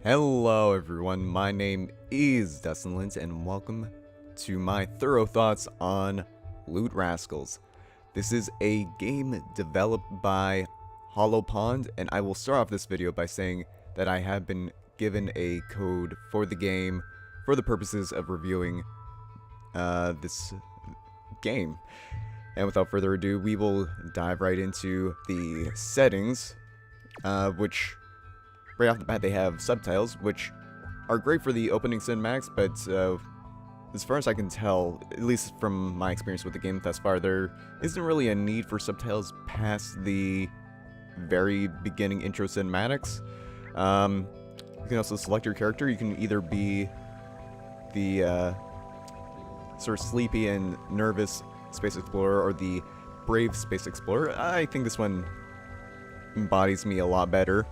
Hello everyone, my name is DustInLint's and welcome to my thorough thoughts on Loot Rascals. This is a game developed by Hollow Pond, and I will start off this video by saying that I have been given a code for the game for the purposes of reviewing this game. And without further ado, we will dive right into the settings, which right off the bat they have subtitles, which are great for the opening cinematics, but as far as I can tell, at least from my experience with the game thus far, there isn't really a need for subtitles past the very beginning intro cinematics. You can also select your character. You can either be the sort of sleepy and nervous space explorer or the brave space explorer. I think this one embodies me a lot better.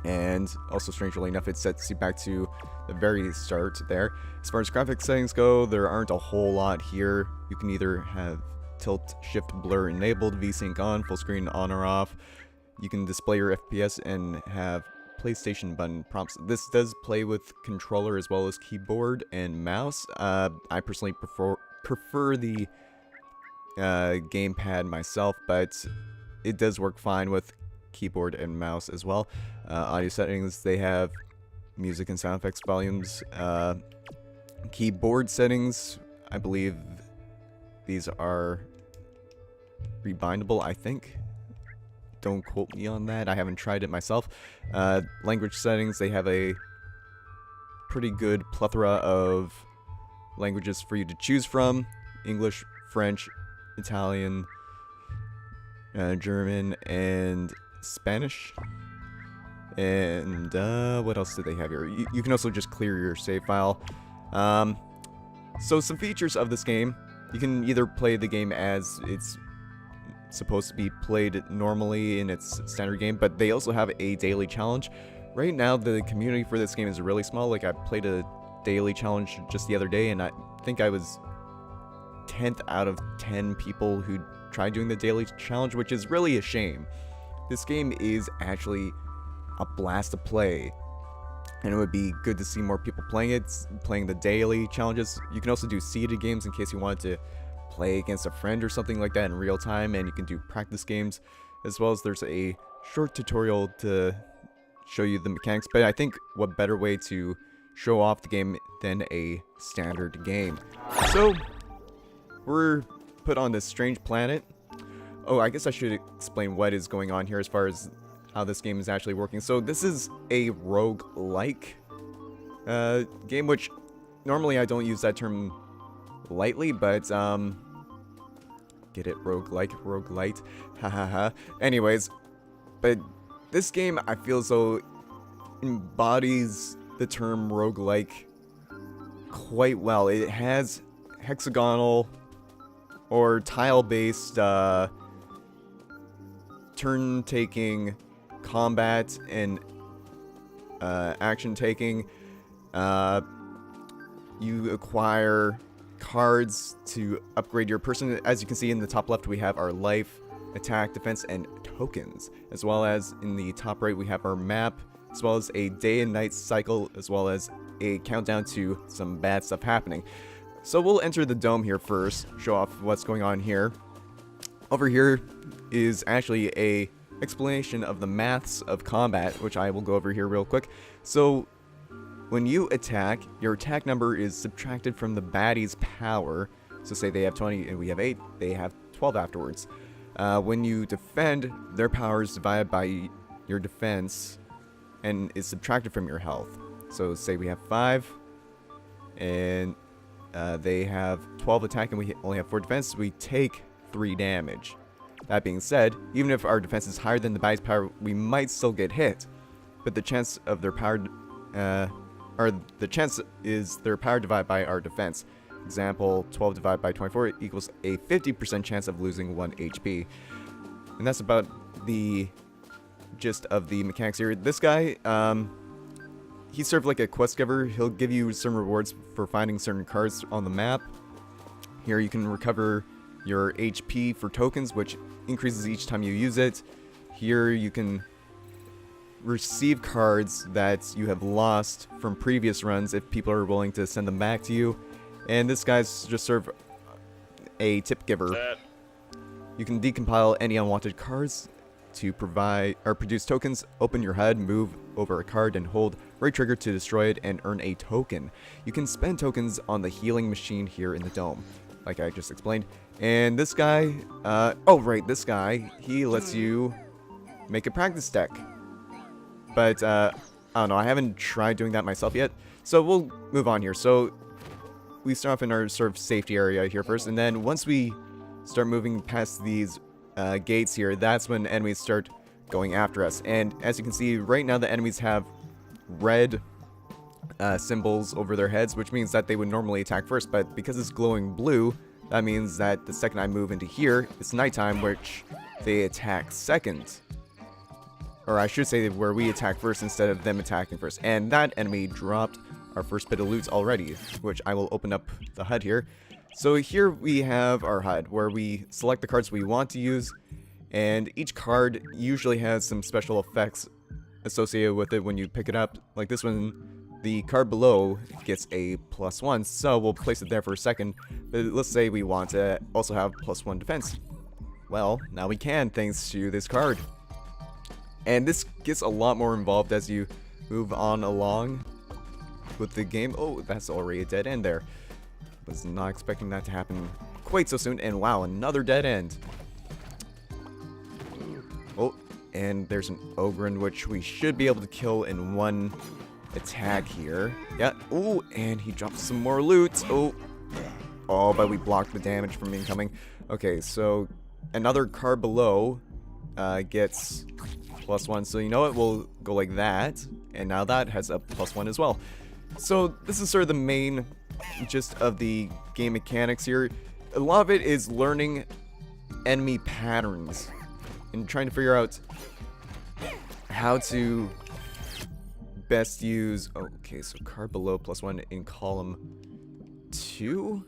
And also, strangely enough, it sets you back to the very start there. As far as graphic settings go, there aren't a whole lot here. You can either have tilt, shift, blur enabled, VSync on, full screen on or off. You can display your FPS and have PlayStation button prompts. This does play with controller as well as keyboard and mouse. I personally prefer the gamepad myself, but it does work fine with keyboard and mouse as well. Audio settings, they have music and sound effects volumes. Keyboard settings, I believe these are rebindable, I think. Don't quote me on that, I haven't tried it myself. Language settings, they have a pretty good plethora of languages for you to choose from. English, French, Italian, German, and Spanish. And what else do they have here? You can also just clear your save file. So some features of this game: you can either play the game as it's supposed to be played normally in its standard game, but they also have a daily challenge. Right now the community for this game is really small. Like, I played a daily challenge just the other day, and I think I was 10th out of 10 people who tried doing the daily challenge, which is really a shame. This game is actually a blast to play, and it would be good to see more people playing it, playing the daily challenges. You can also do seeded games in case you wanted to play against a friend or something like that in real time, and you can do practice games, as well as there's a short tutorial to show you the mechanics. But I think what better way to show off the game than a standard game. So we're put on this strange planet. Oh, I guess I should explain what is going on here as far as how this game is actually working. So this is a roguelike game, which normally I don't use that term lightly, but get it? Roguelite, hahaha. Anyways, but this game, I feel as though embodies the term roguelike quite well. It has hexagonal or tile-based turn-taking combat and action-taking. You acquire cards to upgrade your person. As you can see in the top left, we have our life, attack, defense, and tokens. As well as in the top right, we have our map, as well as a day and night cycle, as well as a countdown to some bad stuff happening. So we'll enter the dome here first, show off what's going on here. Over here is actually a explanation of the maths of combat, which I will go over here real quick. So when you attack, your attack number is subtracted from the baddie's power. So say they have 20 and we have 8, they have 12 afterwards. When you defend, their power is divided by your defense and is subtracted from your health. So say we have 5 and they have 12 attack and we only have 4 defense, we take 3 damage. That being said, even if our defense is higher than the baddie's power, we might still get hit. But the chance of their power, or the chance is their power divided by our defense. Example, 12 divided by 24 equals a 50% chance of losing 1 HP. And that's about the gist of the mechanics here. This guy, he's sort of like a quest giver. He'll give you some rewards for finding certain cards on the map. Here you can recover your HP for tokens, which increases each time you use it. Here you can receive cards that you have lost from previous runs if people are willing to send them back to you. And this guy's just sort of a tip giver. You can decompile any unwanted cards to provide or produce tokens. Open your HUD, move over a card, and hold right trigger to destroy it and earn a token. You can spend tokens on the healing machine here in the dome, like I just explained. And this guy, this guy, he lets you make a practice deck. But, I don't know, I haven't tried doing that myself yet. So we'll move on here. So we start off in our sort of safety area here first, and then once we start moving past these gates here, that's when enemies start going after us. And as you can see, right now the enemies have red symbols over their heads, which means that they would normally attack first, but because it's glowing blue, that means that the second I move into here, it's nighttime, which they attack second. Or I should say where we attack first instead of them attacking first. And that enemy dropped our first bit of loot already, which I will open up the HUD here. So here we have our HUD, where we select the cards we want to use, and each card usually has some special effects associated with it when you pick it up. Like this one, the card below gets a +1, so we'll place it there for a second. But let's say we want to also have +1 defense. Well, now we can, thanks to this card. And this gets a lot more involved as you move on along with the game. Oh, that's already a dead end there. Was not expecting that to happen quite so soon. And wow, another dead end. Oh, and there's an Ogren, which we should be able to kill in one attack here. Yeah. Oh, and he dropped some more loot. Oh, but we blocked the damage from incoming. Okay, so another card below gets +1. So you know what? We'll go like that. And now that has a +1 as well. So this is sort of the main gist of the game mechanics here. A lot of it is learning enemy patterns and trying to figure out how to best use. Okay, so card below +1 in column 2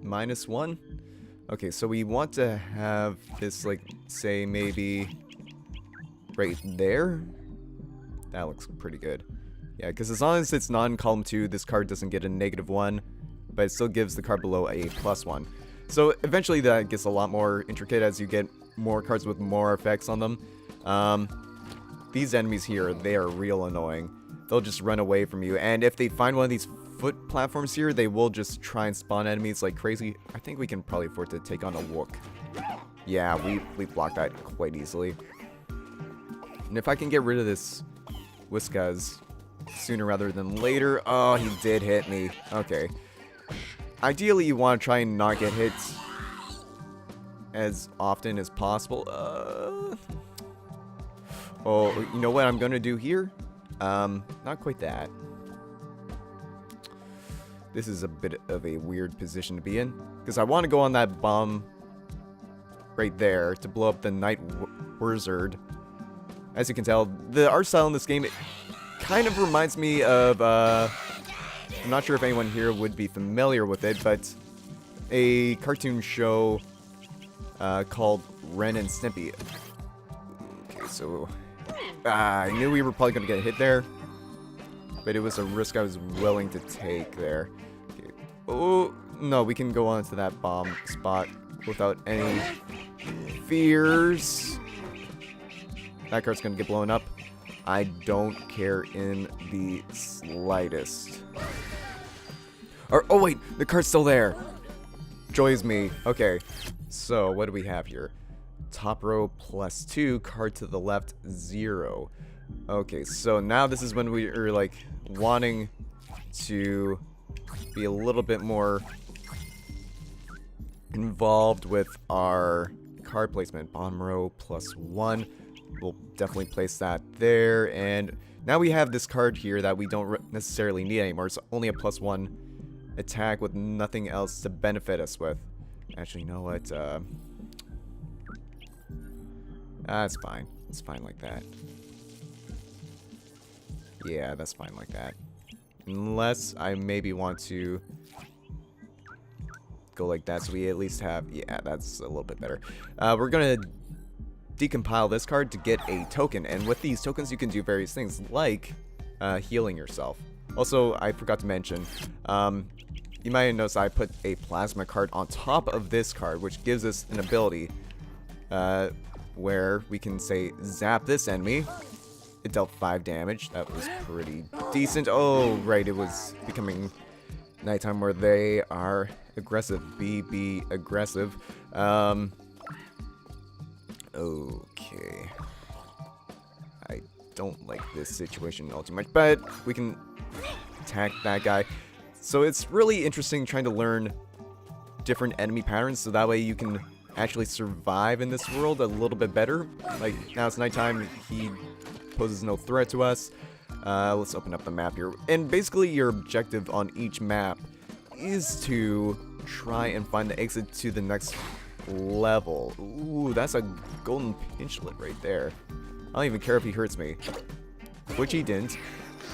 -1. Okay, so we want to have this, like, say maybe right there. That looks pretty good. Yeah, because as long as it's not in column 2, this card doesn't get a -1, but it still gives the card below a +1. So eventually that gets a lot more intricate as you get more cards with more effects on them. These enemies here, they are real annoying. They'll just run away from you, and if they find one of these foot platforms here, they will just try and spawn enemies like crazy. I think we can probably afford to take on a Wook. Yeah, we blocked that quite easily. And if I can get rid of this Whiskas sooner rather than later. Oh, he did hit me. Okay. Ideally, you want to try and not get hit as often as possible. Oh, you know what I'm going to do here? Not quite that. This is a bit of a weird position to be in, because I want to go on that bomb right there to blow up the Night Wizard. As you can tell, the art style in this game, it kind of reminds me of, I'm not sure if anyone here would be familiar with it, but a cartoon show called Ren and Stimpy. Okay, so I knew we were probably going to get hit there, but it was a risk I was willing to take there. Okay. Oh, no, we can go on to that bomb spot without any fears. That card's going to get blown up. I don't care in the slightest. Oh wait, the card's still there. Joys me. Okay, so what do we have here? Top row +2, card to the left 0. Okay, so now this is when we are like wanting to be a little bit more involved with our card placement. Bottom row +1. We'll definitely place that there. And now we have this card here that we don't necessarily need anymore. It's only a +1 attack with nothing else to benefit us with. Actually, you know what? That's fine. It's fine like that. Yeah, that's fine like that. Unless I maybe want to go like that, so we at least have... Yeah, that's a little bit better. We're gonna decompile this card to get a token, and with these tokens you can do various things like healing yourself. Also, I forgot to mention, you might have noticed I put a plasma card on top of this card, which gives us an ability where we can say zap this enemy. It dealt 5 damage. That was pretty decent. Oh, right, it was becoming nighttime where they are aggressive. Be aggressive. Okay. I don't like this situation all too much, but we can attack that guy. So it's really interesting trying to learn different enemy patterns so that way you can actually survive in this world a little bit better. Like, now it's nighttime, he poses no threat to us. Let's open up the map here. And basically your objective on each map is to try and find the exit to the next level. Ooh, that's a golden pinchlet right there. I don't even care if he hurts me. Which he didn't.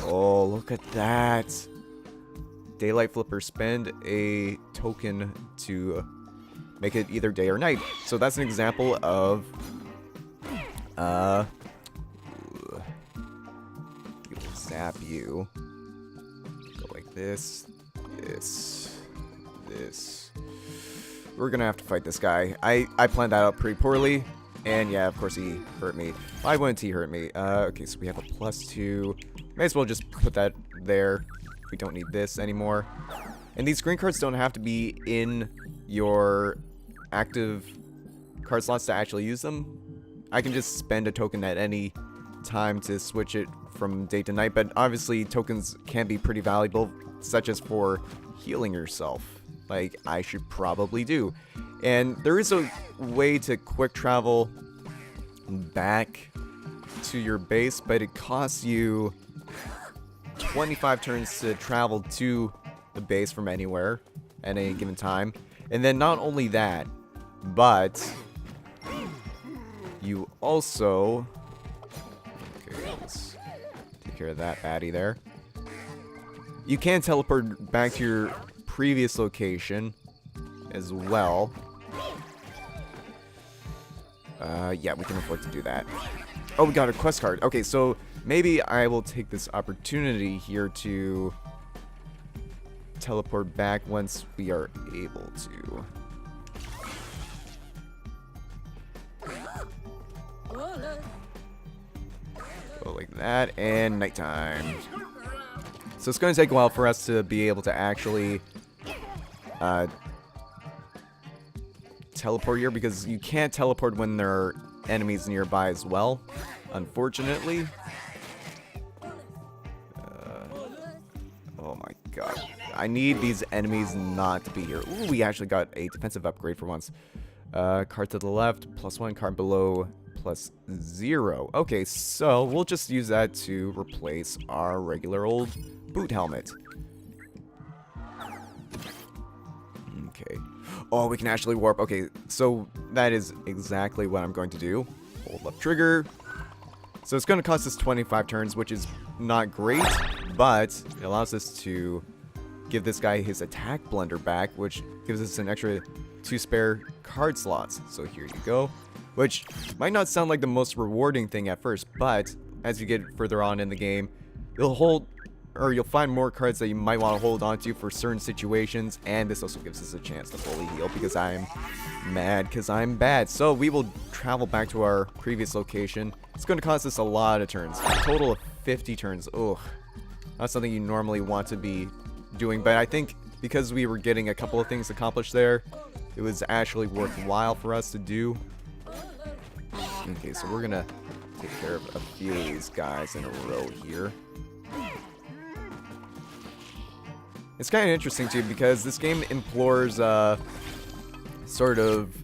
Oh, look at that. Daylight Flipper, spend a token to make it either day or night. So that's an example of zap you. Go like this. We're gonna have to fight this guy. I planned that out pretty poorly. And yeah, of course he hurt me. Why wouldn't he hurt me? Okay, so we have a +2. May as well just put that there. We don't need this anymore. And these green cards don't have to be in your active card slots to actually use them. I can just spend a token at any time to switch it from day to night, but obviously tokens can be pretty valuable, such as for healing yourself, like I should probably do. And there is a way to quick travel back to your base, but it costs you 25 turns to travel to the base from anywhere at any given time. And then not only that, but you also... Okay, let's take care of that baddie there. You can teleport back to your previous location as well. Yeah, we can afford to do that. Oh, we got a quest card. Okay, so maybe I will take this opportunity here to teleport back once we are able to. Go like that, and nighttime. So it's going to take a while for us to be able to actually teleport here, because you can't teleport when there are enemies nearby as well, unfortunately. Oh my god. I need these enemies not to be here. Ooh, we actually got a defensive upgrade for once. Card to the left, +1, card below, +0. Okay, so we'll just use that to replace our regular old boot helmet. Okay. Oh, we can actually warp. Okay, so that is exactly what I'm going to do. Hold left trigger. So it's going to cost us 25 turns, which is not great, but it allows us to give this guy his attack blender back, which gives us an extra 2 spare card slots. So here you go. Which might not sound like the most rewarding thing at first, but as you get further on in the game, you'll find more cards that you might want to hold on to for certain situations, and this also gives us a chance to fully heal because I'm mad because I'm bad. So we will travel back to our previous location. It's going to cost us a lot of turns, a total of 50 turns. Ugh, not something you normally want to be doing, but I think because we were getting a couple of things accomplished there, it was actually worthwhile for us to do. Okay, so we're gonna take care of a few of these guys in a row here. It's kind of interesting too because this game implores sort of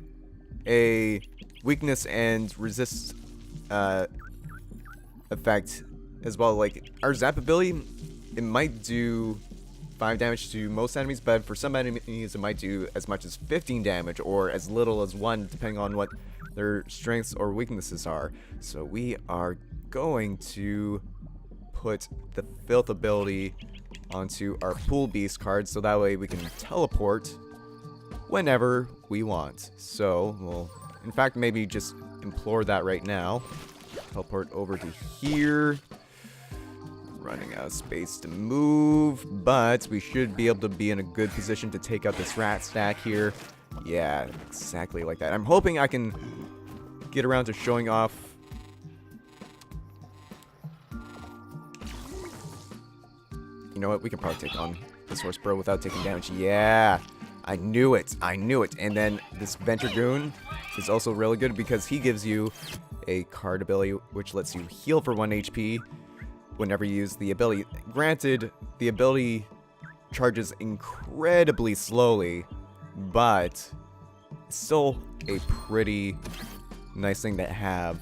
a weakness and resist effect as well. Like our zap ability, it might do 5 damage to most enemies, but for some enemies it might do as much as 15 damage or as little as 1, depending on what their strengths or weaknesses are. So we are going to put the filth ability onto our pool beast card, so that way we can teleport whenever we want. So we'll in fact maybe just implore that right now. Teleport over to here. Running out of space to move, but we should be able to be in a good position to take out this rat stack here. Yeah, exactly like that. I'm hoping I can get around to showing off. You know what? We can probably take on this horse bro without taking damage. Yeah, I knew it. I knew it. And then this Ventrigoon is also really good because he gives you a card ability which lets you heal for 1 HP. Whenever you use the ability. Granted, the ability charges incredibly slowly, but it's still a pretty nice thing to have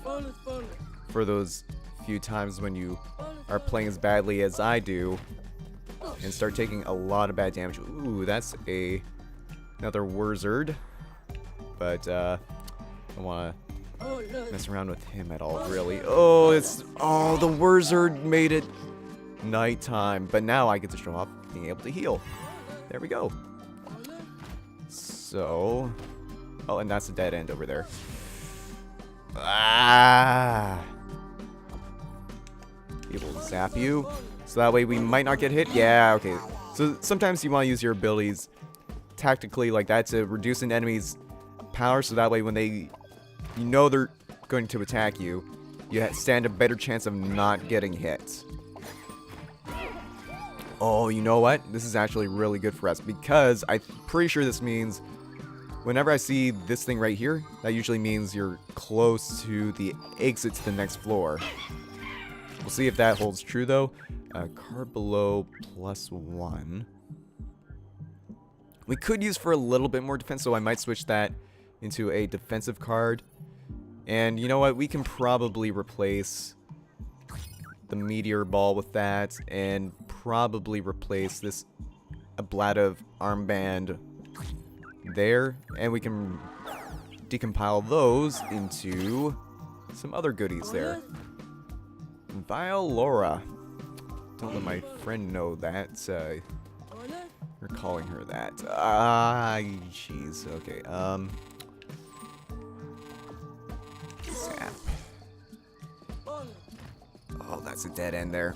for those few times when you are playing as badly as I do and start taking a lot of bad damage. Ooh, that's another Wurzard, but I don't want to mess around with him at all, really. Oh, the Wurzard made it nighttime, but now I get to show off being able to heal. There we go. So, oh, and that's a dead end over there. Ah, able to zap you, so that way we might not get hit. Yeah, okay. So sometimes you want to use your abilities tactically like that to reduce an enemy's power, so that way when they you know they're going to attack you, you stand a better chance of not getting hit. Oh, you know what? This is actually really good for us because I'm pretty sure this means whenever I see this thing right here, that usually means you're close to the exit to the next floor. We'll see if that holds true though. Card below +1. We could use for a little bit more defense, so I might switch that into a defensive card. And you know what? We can probably replace the meteor ball with that, and probably replace this ablative armband there, and we can decompile those into some other goodies there. Vile Laura. Don't let my friend know that. You're calling her that. Ah, jeez. Okay. Zap. Oh, that's a dead end there.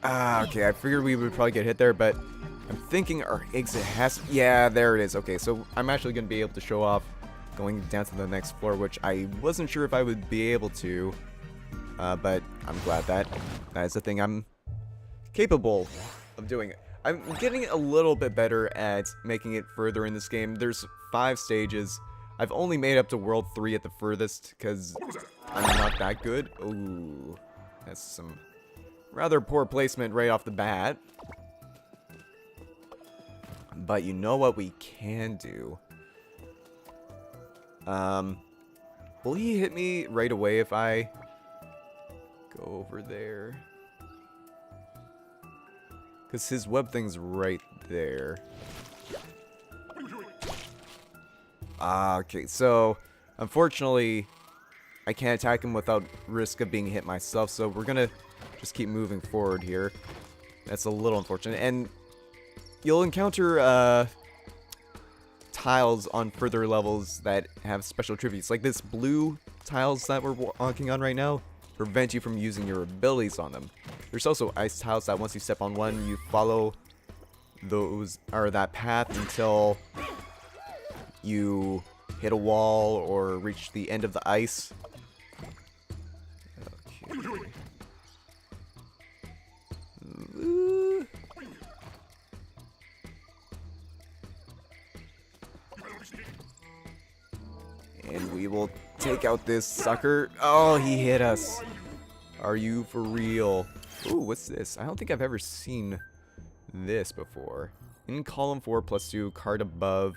Ah, okay. I figured we would probably get hit there, but I'm thinking our exit has. Yeah, there it is. Okay, so I'm actually going to be able to show off going down to the next floor, which I wasn't sure if I would be able to. But I'm glad that is the thing I'm capable of doing. I'm getting a little bit better at making it further in this game. There's 5 stages. I've only made up to World 3 at the furthest because I'm not that good. Ooh, that's some rather poor placement right off the bat. But you know what we can do? Will he hit me right away if I go over there? Because his web thing's right there. Ah, okay, so unfortunately I can't attack him without risk of being hit myself, so we're gonna just keep moving forward here. That's a little unfortunate, and you'll encounter tiles on further levels that have special attributes, like this blue tiles that we're walking on right now prevent you from using your abilities on them. There's also ice tiles that once you step on one, you follow those or that path until you hit a wall or reach the end of the ice. Okay. And we will take out this sucker. Oh, he hit us. Are you for real? Ooh, what's this? I don't think I've ever seen this before. In column 4 +2, card above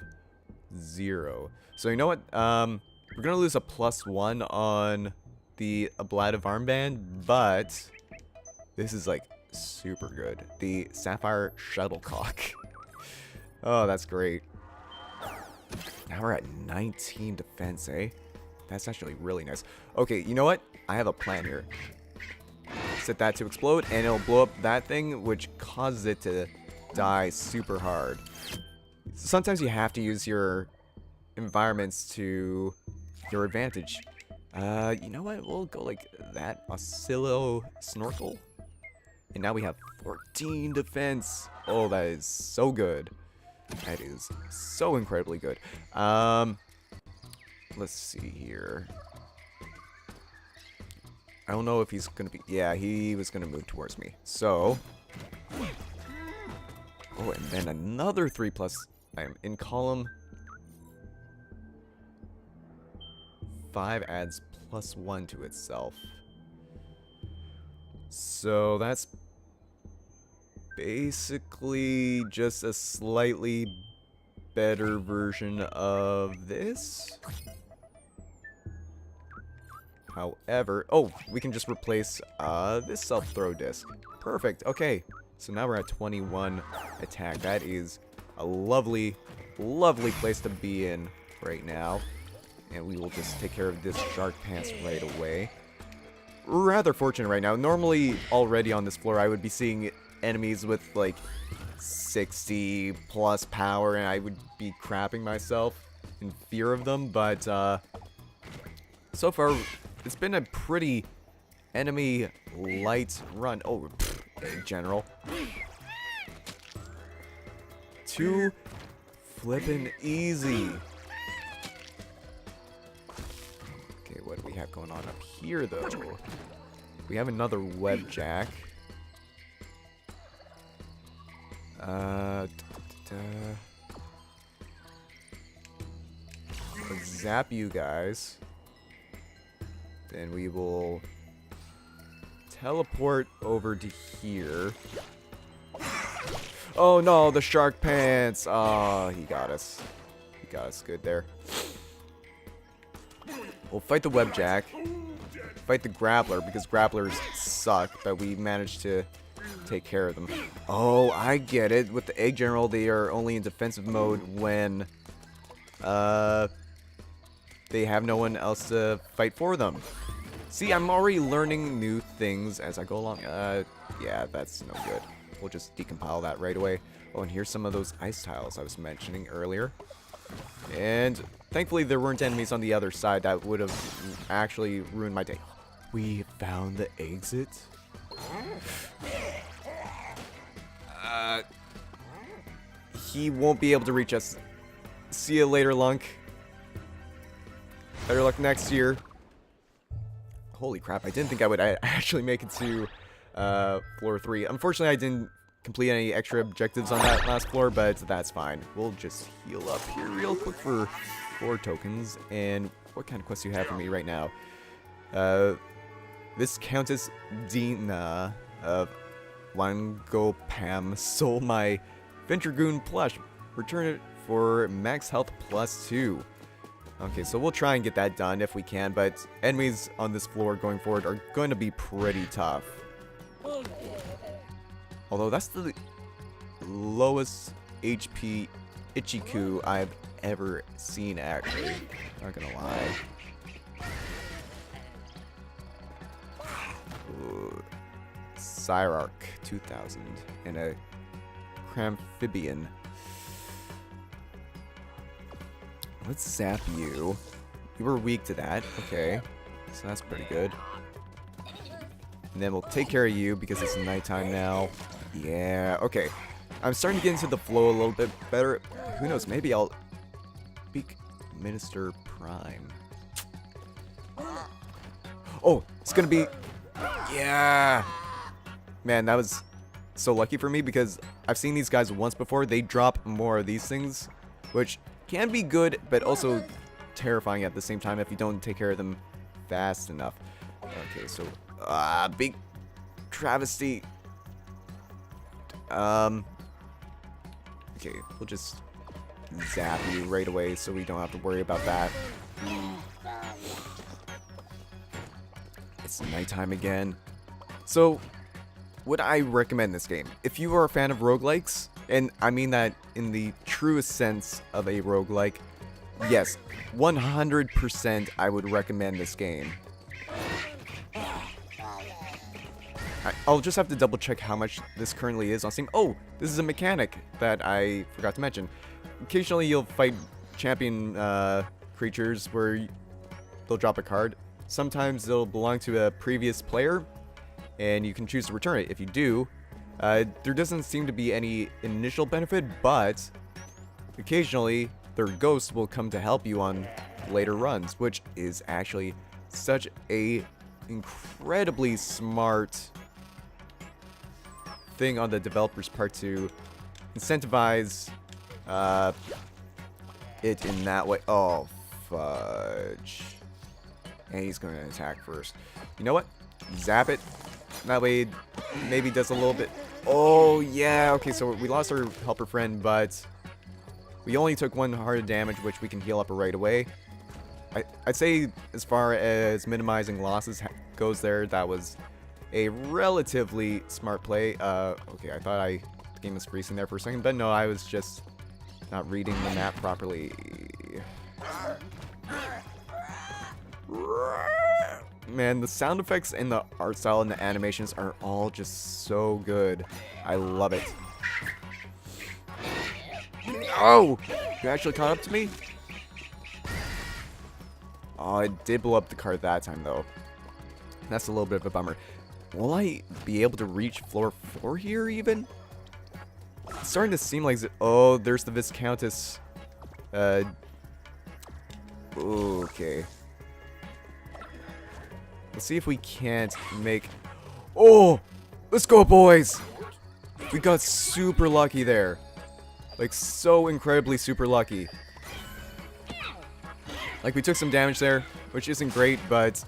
0. So you know what? We're gonna lose a +1 on the ablative armband, but this is like super good. The sapphire shuttlecock. Oh, that's great. Now we're at 19 defense, eh? That's actually really nice. Okay, you know what? I have a plan here. Set that to explode, and it'll blow up that thing, which causes it to die super hard. Sometimes you have to use your environments to your advantage. You know what? We'll go like that. Oscillo Snorkel. And now we have 14 defense. Oh, that is so good. That is so incredibly good. Let's see here. I don't know if he's gonna be... Yeah, he was gonna move towards me. So... Oh, and then another 3+. I am in column. 5 adds +1 to itself. So that's basically just a slightly better version of this. However, oh, we can just replace this self-throw disc. Perfect. Okay, so now we're at 21 attack. That is a lovely, lovely place to be in right now. And we will just take care of this shark pants right away. Rather fortunate right now. Normally, already on this floor, I would be seeing enemies with like 60 plus power, and I would be crapping myself in fear of them. But so far, it's been a pretty enemy light run. Oh, general. Too flippin' easy. Okay, what do we have going on up here, though? We have another web jack. Let's zap you guys. Then we will teleport over to here. Oh no, the shark pants! Oh, he got us. He got us good there. We'll fight the web jack. Fight the grappler, because grapplers suck, but we managed to take care of them. Oh, I get it. With the egg general, they are only in defensive mode when they have no one else to fight for them. See, I'm already learning new things as I go along. Yeah, that's no good. We'll just decompile that right away. Oh, and here's some of those ice tiles I was mentioning earlier. And thankfully there weren't enemies on the other side that would have actually ruined my day. We found the exit. He won't be able to reach us. See you later, Lunk. Better luck next year. Holy crap, I didn't think I would actually make it to floor 3. Unfortunately, I didn't complete any extra objectives on that last floor, but that's fine. We'll just heal up here real quick for 4 tokens. And what kind of quest do you have for me right now? This Countess Dina of Wangopam sold my Ventragoon plush. Return it for max health +2. Okay, so we'll try and get that done if we can, but enemies on this floor going forward are going to be pretty tough. Although that's the lowest HP Ichiku I've ever seen, actually. Not gonna lie. Ooh. Cyrarch 2000 and a Cramphibian. Let's zap you. You were weak to that. Okay. So that's pretty good. And then we'll take care of you because it's nighttime now. Yeah, okay. I'm starting to get into the flow a little bit better. Who knows, maybe I'll speak Minister Prime. Oh, it's gonna be... Yeah! Man, that was so lucky for me because I've seen these guys once before. They drop more of these things, which can be good, but also terrifying at the same time if you don't take care of them fast enough. Okay, so... big travesty. Okay, we'll just zap you right away so we don't have to worry about that. It's nighttime again. So, would I recommend this game? If you are a fan of roguelikes, and I mean that in the truest sense of a roguelike, yes, 100% I would recommend this game. I'll just have to double check how much this currently is on Steam. Oh, this is a mechanic that I forgot to mention. Occasionally you'll fight champion creatures where they'll drop a card. Sometimes they'll belong to a previous player, and you can choose to return it. If you do, there doesn't seem to be any initial benefit, but occasionally their ghost will come to help you on later runs, which is actually such a incredibly smart thing on the developer's part to incentivize it in that way. Oh, fudge. And he's going to attack first. You know what? Zap it. That way it maybe does a little bit. Oh, yeah. Okay, so we lost our helper friend, but we only took 1 heart of damage, which we can heal up right away. I'd say as far as minimizing losses goes there, that was a relatively smart play. Okay, I thought the game was freezing there for a second, but no, I was just not reading the map properly. Man, the sound effects and the art style and the animations are all just so good. I love it. Oh! You actually caught up to me? Oh, I did blow up the card that time, though. That's a little bit of a bummer. Will I be able to reach floor 4 here, even? It's starting to seem like... Oh, there's the Viscountess. Okay. Let's see if we can't make... Oh! Let's go, boys! We got super lucky there. Like, so incredibly super lucky. Like, we took some damage there, which isn't great, but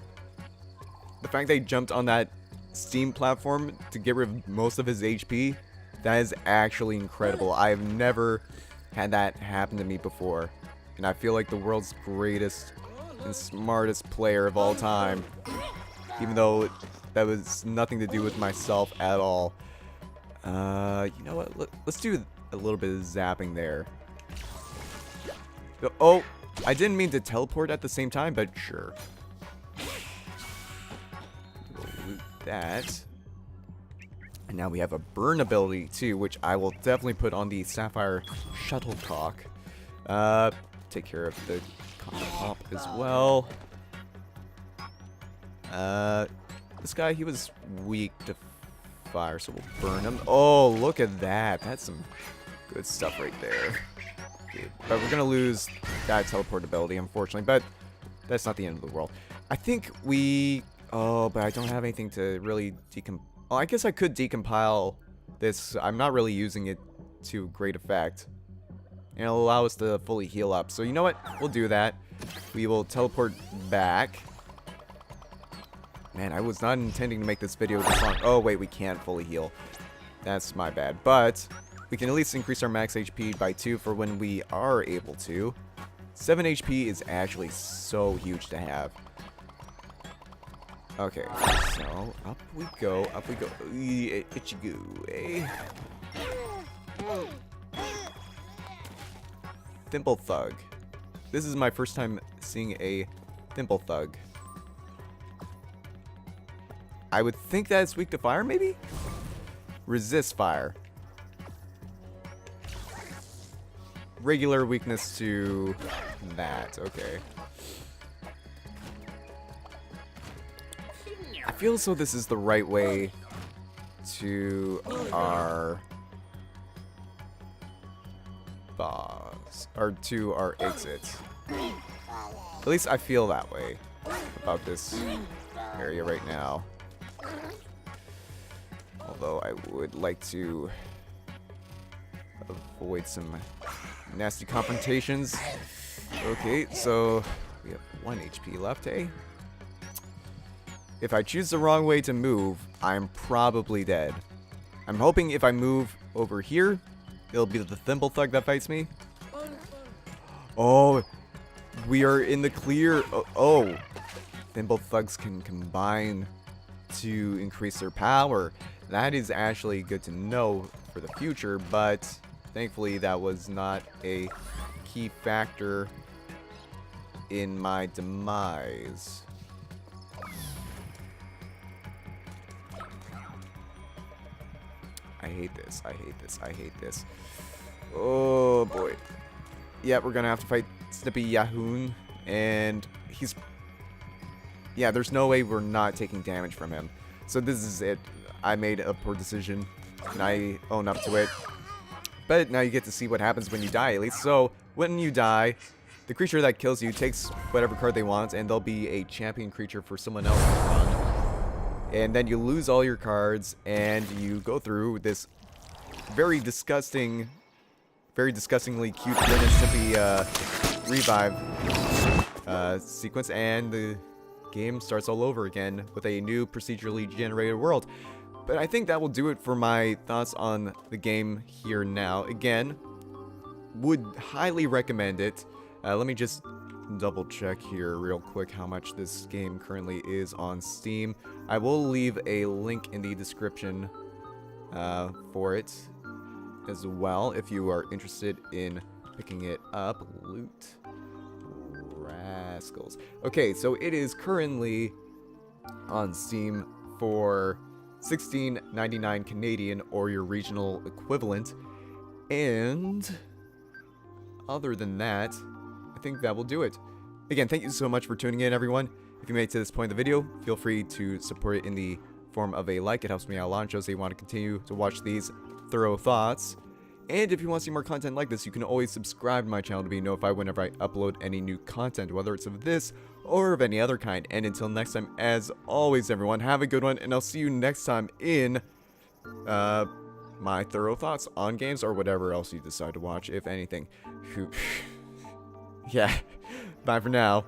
the fact they jumped on that steam platform to get rid of most of his HP, that is actually incredible. I've never had that happen to me before. And I feel like the world's greatest and smartest player of all time. Even though that was nothing to do with myself at all. You know what? Let's do a little bit of zapping there. Oh, I didn't mean to teleport at the same time, but sure. We'll loot that. And now we have a burn ability too, which I will definitely put on the Sapphire Shuttlecock. Take care of the Copper Pop as well. This guy, he was weak to fire, so we'll burn him. Oh, look at that. That's some good stuff right there. Okay, but we're gonna lose that teleport ability, unfortunately, but that's not the end of the world. I think we... Oh, but I don't have anything to really Oh, I guess I could decompile this. I'm not really using it to great effect. And it'll allow us to fully heal up. So you know what? We'll do that. We will teleport back. Man, I was not intending to make this video this long. Oh, wait, we can't fully heal. That's my bad. But we can at least increase our max HP by 2 for when we are able to. 7 HP is actually so huge to have. Okay, so up we go, up we go. Itchy goo, eh? Thimble Thug. This is my first time seeing a Thimble Thug. I would think that it's weak to fire, maybe? Resist fire. Regular weakness to that, okay. I feel as though this is the right way to our boss, or to our exit. At least I feel that way about this area right now. Although I would like to avoid some nasty confrontations. Okay, so we have 1 HP left, eh? If I choose the wrong way to move, I'm probably dead. I'm hoping if I move over here, it'll be the Thimble Thug that fights me. Oh, we are in the clear. Oh, Thimble Thugs can combine to increase their power. That is actually good to know for the future, but thankfully that was not a key factor in my demise. I hate this, I hate this, I hate this. Oh boy. Yeah, we're gonna have to fight Snippy Yahoon, and he's yeah, there's no way we're not taking damage from him. So this is it. I made a poor decision, and I own up to it. But now you get to see what happens when you die, at least. So, when you die, the creature that kills you takes whatever card they want, and they'll be a champion creature for someone else to run. And then you lose all your cards, and you go through this very disgustingly cute Ren and Stimpy revive sequence, and the game starts all over again with a new procedurally generated world. But I think that will do it for my thoughts on the game here now. Again, would highly recommend it. Let me just double check here real quick how much this game currently is on Steam. I will leave a link in the description for it as well if you are interested in picking it up. Loot Rascals. Okay, so it is currently on Steam for $16.99 Canadian, or your regional equivalent. And other than that, I think that will do it. Again, thank you so much for tuning in, everyone. If you made it to this point in the video, feel free to support it in the form of a like. It helps me out a lot and shows that you want to continue to watch these thorough thoughts. And if you want to see more content like this, you can always subscribe to my channel to be notified whenever I upload any new content, whether it's of this or of any other kind. And until next time, as always, everyone, have a good one, and I'll see you next time in my thorough thoughts on games or whatever else you decide to watch, if anything. Yeah, bye for now.